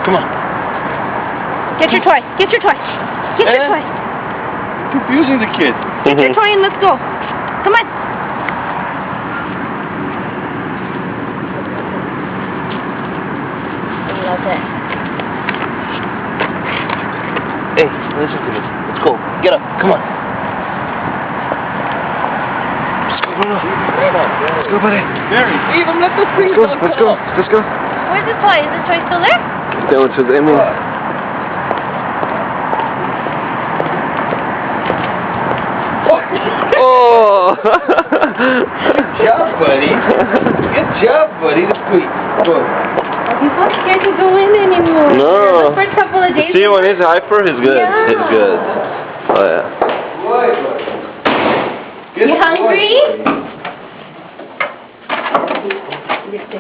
Come on. Get your toy. Get your toy. Get your toy. Confusing the kid. Get your toy and let's go. Come on. I love it. Hey, listen to me. Let's go. Get up. Come on. Let's go, Bruno. Let's go, buddy. Mary, leave him. Let the free Let's go. Let's go. Where's the toy? Is the toy still there? That one's with Emmy. Oh! Good job, buddy. Good job, buddy. That's sweet. Go. He's not scared to go in anymore. No. The first couple of days. See, when he's hyper, he's good. Yeah. He's good. Oh, yeah. You hungry?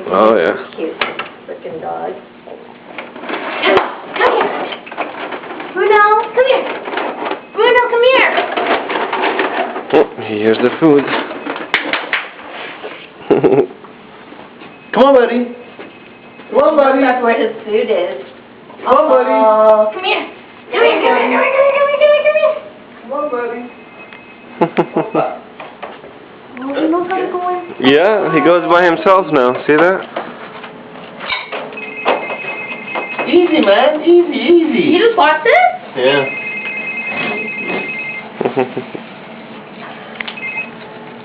Oh, yeah. Cute freaking dog. Come here. Bruno, come here. Bruno, come here. Oh, here's the food. Come on, buddy. Come on, buddy. That's where his food is. Come on, buddy. Oh, come here. Come here, come here, come here. Come on, buddy. Oh, he knows how to go in. Yeah, he goes by himself now. See that? Easy, man. Easy, easy. You just watch this? Yeah.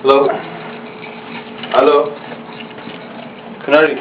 Hello? Hello? Canary.